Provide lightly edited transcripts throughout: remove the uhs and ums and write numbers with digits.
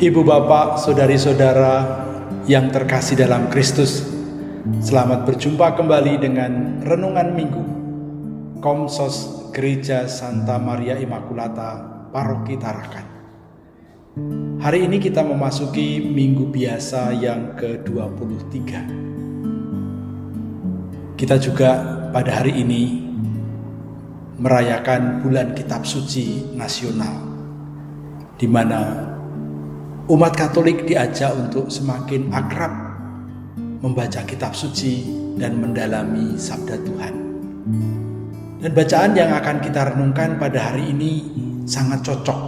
Ibu bapak, saudari-saudara yang terkasih dalam Kristus, selamat berjumpa kembali dengan Renungan Minggu Komsos Gereja Santa Maria Immaculata Paroki Tarakan. Hari ini kita memasuki Minggu Biasa yang ke-23. Kita juga pada hari ini merayakan bulan Kitab Suci Nasional, di mana umat Katolik diajak untuk semakin akrab membaca kitab suci dan mendalami sabda Tuhan. Dan bacaan yang akan kita renungkan pada hari ini sangat cocok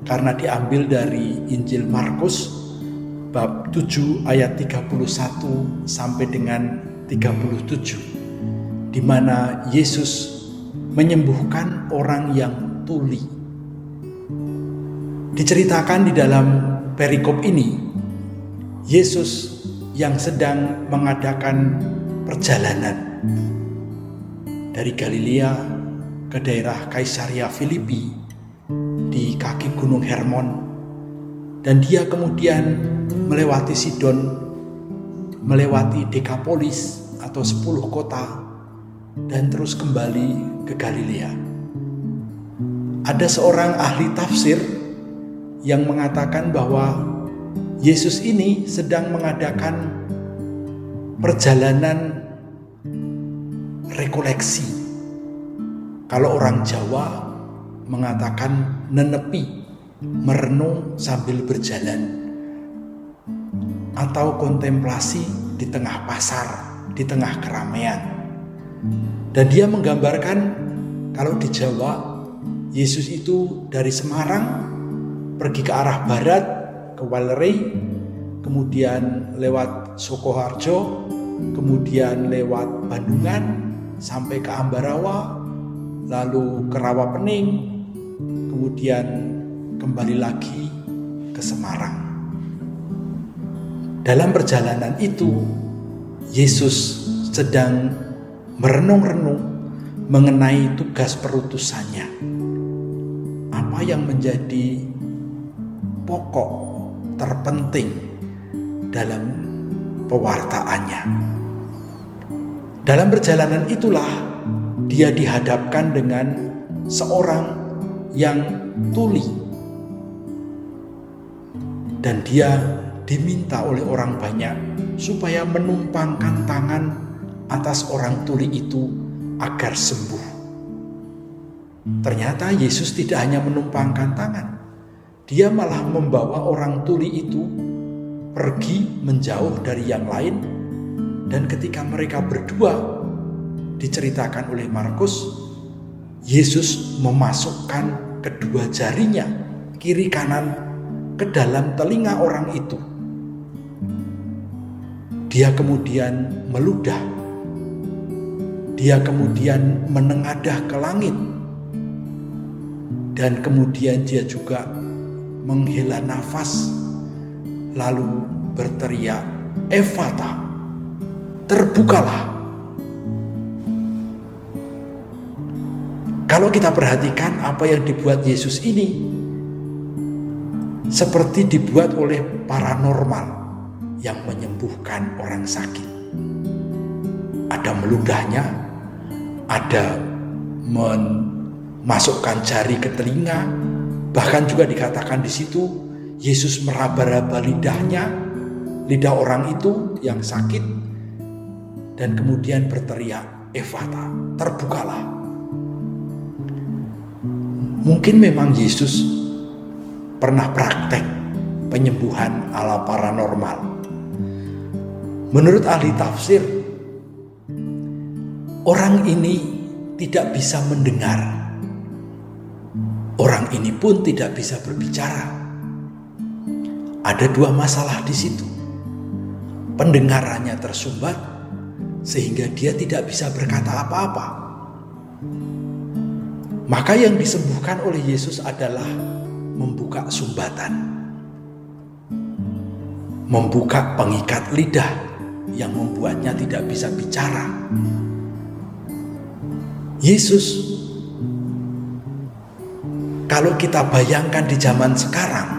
karena diambil dari Injil Markus bab 7 ayat 31 sampai dengan 37, di mana Yesus menyembuhkan orang yang tuli. Diceritakan di dalam perikop ini, Yesus yang sedang mengadakan perjalanan dari Galilea ke daerah Kaisaria Filipi di kaki Gunung Hermon, dan dia kemudian melewati Sidon, melewati Dekapolis atau 10 kota, dan terus kembali ke Galilea. Ada seorang ahli tafsir yang mengatakan bahwa Yesus ini sedang mengadakan perjalanan rekoleksi. Kalau orang Jawa mengatakan nenepi, merenung sambil berjalan, atau kontemplasi di tengah pasar, di tengah keramaian. Dan dia menggambarkan kalau di Jawa, Yesus itu dari Semarang pergi ke arah barat, ke Walerei, kemudian lewat Sukoharjo, kemudian lewat Bandungan, sampai ke Ambarawa, lalu ke Rawapening, kemudian kembali lagi ke Semarang. Dalam perjalanan itu, Yesus sedang merenung-renung mengenai tugas perutusannya. Apa yang menjadi pokok terpenting dalam pewartaannya. Dalam perjalanan itulah dia dihadapkan dengan seorang yang tuli, dan dia diminta oleh orang banyak supaya menumpangkan tangan atas orang tuli itu agar sembuh. Ternyata Yesus tidak hanya menumpangkan tangan, dia malah membawa orang tuli itu pergi menjauh dari yang lain, dan ketika mereka berdua, diceritakan oleh Markus, Yesus memasukkan kedua jarinya kiri kanan ke dalam telinga orang itu. Dia kemudian meludah, dia kemudian menengadah ke langit, dan kemudian dia juga menghela nafas, lalu berteriak, "Efata, terbukalah." Kalau kita perhatikan apa yang dibuat Yesus ini, seperti dibuat oleh paranormal yang menyembuhkan orang sakit. Ada meludahnya, ada memasukkan jari ke telinga, bahkan juga dikatakan di situ Yesus meraba-raba lidahnya, lidah orang itu yang sakit, dan kemudian berteriak, "Efata, terbukalah." Mungkin memang Yesus pernah praktek penyembuhan ala paranormal. Menurut ahli tafsir, orang ini tidak bisa mendengar. Orang ini pun tidak bisa berbicara. Ada dua masalah di situ. Pendengarannya tersumbat sehingga dia tidak bisa berkata apa-apa. Maka yang disembuhkan oleh Yesus adalah membuka sumbatan, membuka pengikat lidah yang membuatnya tidak bisa bicara. Yesus, kalau kita bayangkan di zaman sekarang,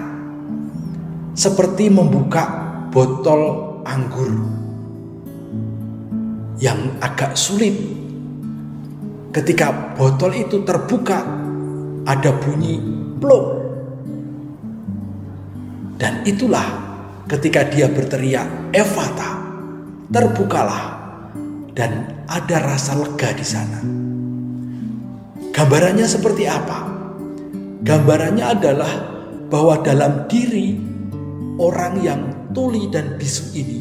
seperti membuka botol anggur yang agak sulit. Ketika botol itu terbuka, ada bunyi pluk. Dan itulah ketika dia berteriak, "Efata," terbukalah, dan ada rasa lega di sana. Gambarannya seperti apa? Gambarannya adalah bahwa dalam diri orang yang tuli dan bisu ini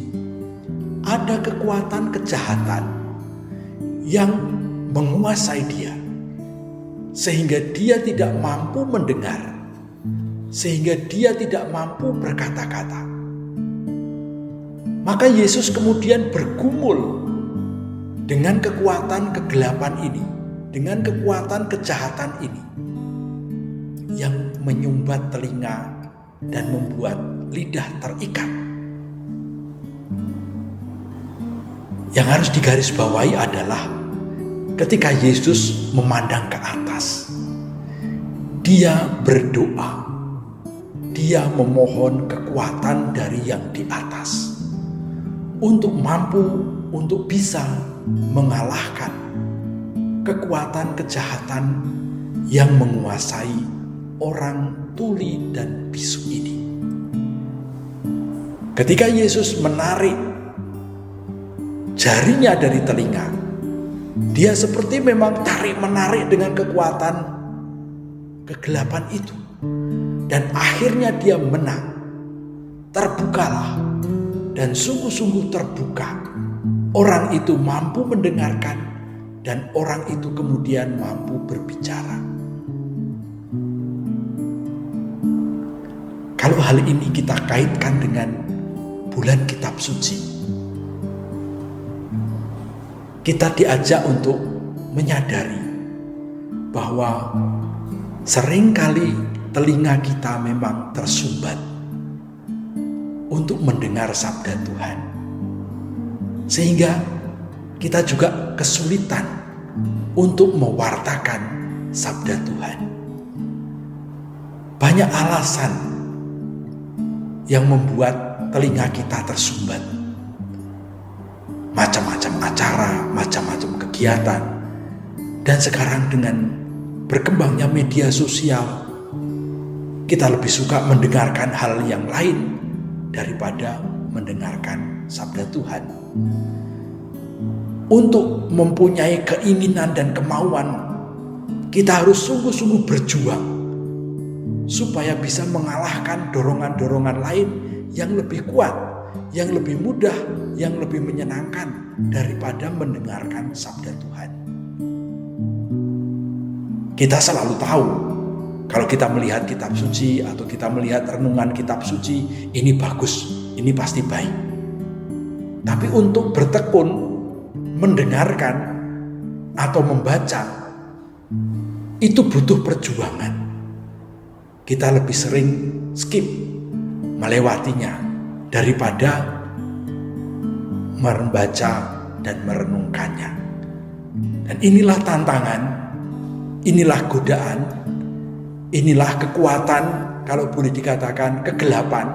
ada kekuatan kejahatan yang menguasai dia, sehingga dia tidak mampu mendengar, sehingga dia tidak mampu berkata-kata. Maka Yesus kemudian bergumul dengan kekuatan kegelapan ini, dengan kekuatan kejahatan ini, yang menyumbat telinga dan membuat lidah terikat. Yang harus digarisbawahi adalah ketika Yesus memandang ke atas, dia berdoa, dia memohon kekuatan dari yang di atas untuk mampu, untuk bisa mengalahkan kekuatan kejahatan yang menguasai orang tuli dan bisu ini. Ketika Yesus menarik jarinya dari telinga, dia seperti memang tarik-menarik dengan kekuatan kegelapan itu. Dan akhirnya dia menang. Terbukalah, dan sungguh-sungguh terbuka. Orang itu mampu mendengarkan, dan orang itu kemudian mampu berbicara. Kalau hal ini kita kaitkan dengan bulan kitab suci, kita diajak untuk menyadari bahwa seringkali telinga kita memang tersumbat untuk mendengar sabda Tuhan, sehingga kita juga kesulitan untuk mewartakan sabda Tuhan. Banyak alasan yang membuat telinga kita tersumbat. Macam-macam acara, macam-macam kegiatan. Dan sekarang dengan berkembangnya media sosial, kita lebih suka mendengarkan hal yang lain daripada mendengarkan sabda Tuhan. Untuk mempunyai keinginan dan kemauan, kita harus sungguh-sungguh berjuang supaya bisa mengalahkan dorongan-dorongan lain yang lebih kuat, yang lebih mudah, yang lebih menyenangkan daripada mendengarkan sabda Tuhan. Kita selalu tahu, kalau kita melihat kitab suci atau kita melihat renungan kitab suci, ini bagus, ini pasti baik. Tapi untuk bertekun mendengarkan atau membaca, itu butuh perjuangan. Kita lebih sering skip, melewatinya, daripada membaca dan merenungkannya. Dan inilah tantangan, inilah godaan, inilah kekuatan, kalau boleh dikatakan kegelapan,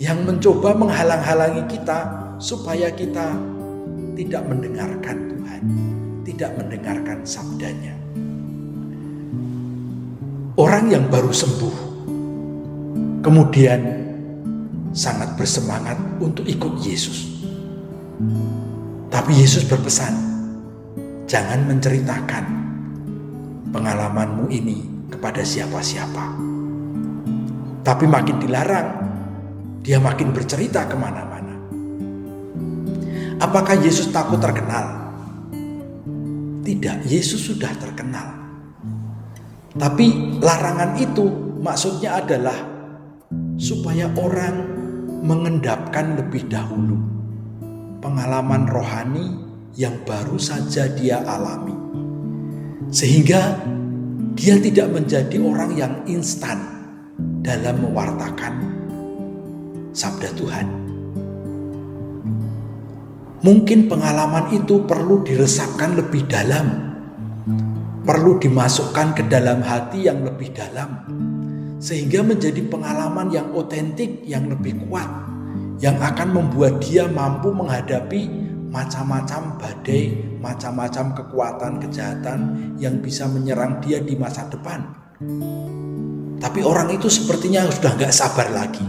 yang mencoba menghalang-halangi kita supaya kita tidak mendengarkan Tuhan, tidak mendengarkan sabdanya. Orang yang baru sembuh kemudian sangat bersemangat untuk ikut Yesus. Tapi Yesus berpesan, jangan menceritakan pengalamanmu ini kepada siapa-siapa. Tapi makin dilarang, dia makin bercerita kemana-mana. Apakah Yesus takut terkenal? Tidak, Yesus sudah terkenal. Tapi larangan itu maksudnya adalah supaya orang mengendapkan lebih dahulu pengalaman rohani yang baru saja dia alami, sehingga dia tidak menjadi orang yang instan dalam mewartakan sabda Tuhan. Mungkin pengalaman itu perlu diresapkan lebih dalam, perlu dimasukkan ke dalam hati yang lebih dalam, sehingga menjadi pengalaman yang otentik, yang lebih kuat, yang akan membuat dia mampu menghadapi macam-macam badai, macam-macam kekuatan kejahatan yang bisa menyerang dia di masa depan. Tapi orang itu sepertinya sudah gak sabar lagi.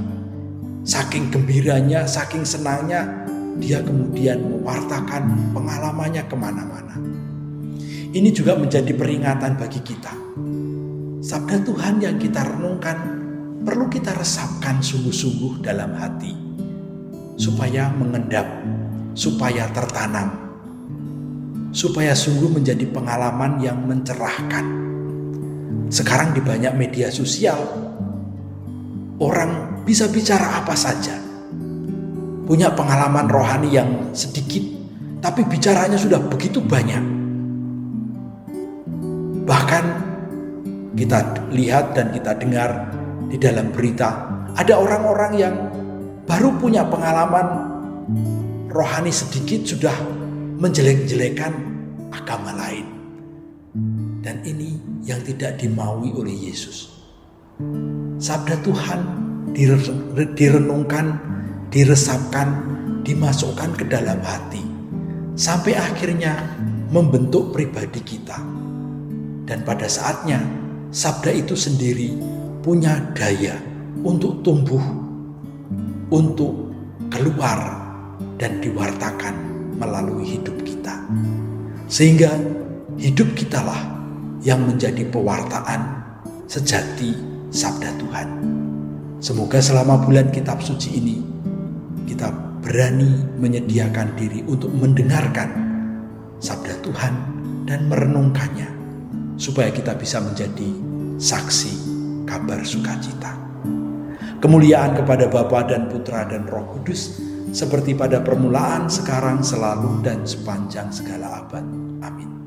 Saking gembiranya, saking senangnya, dia kemudian mewartakan pengalamannya kemana-mana. Ini juga menjadi peringatan bagi kita. Sabda Tuhan yang kita renungkan perlu kita resapkan sungguh-sungguh dalam hati, supaya mengendap, supaya tertanam, supaya sungguh menjadi pengalaman yang mencerahkan. Sekarang di banyak media sosial, orang bisa bicara apa saja, punya pengalaman rohani yang sedikit, tapi bicaranya sudah begitu banyak. Bahkan kita lihat dan kita dengar di dalam berita, ada orang-orang yang baru punya pengalaman rohani sedikit sudah menjelek-jelekan agama lain. Dan ini yang tidak dimaui oleh Yesus. Sabda Tuhan direnungkan, diresapkan, dimasukkan ke dalam hati, sampai akhirnya membentuk pribadi kita. Dan pada saatnya, sabda itu sendiri punya daya untuk tumbuh, untuk keluar dan diwartakan melalui hidup kita. Sehingga hidup kitalah yang menjadi pewartaan sejati sabda Tuhan. Semoga selama bulan kitab suci ini kita berani menyediakan diri untuk mendengarkan sabda Tuhan dan merenungkannya, supaya kita bisa menjadi saksi kabar sukacita. Kemuliaan kepada Bapa dan Putra dan Roh Kudus, seperti pada permulaan, sekarang, selalu, dan sepanjang segala abad. Amin.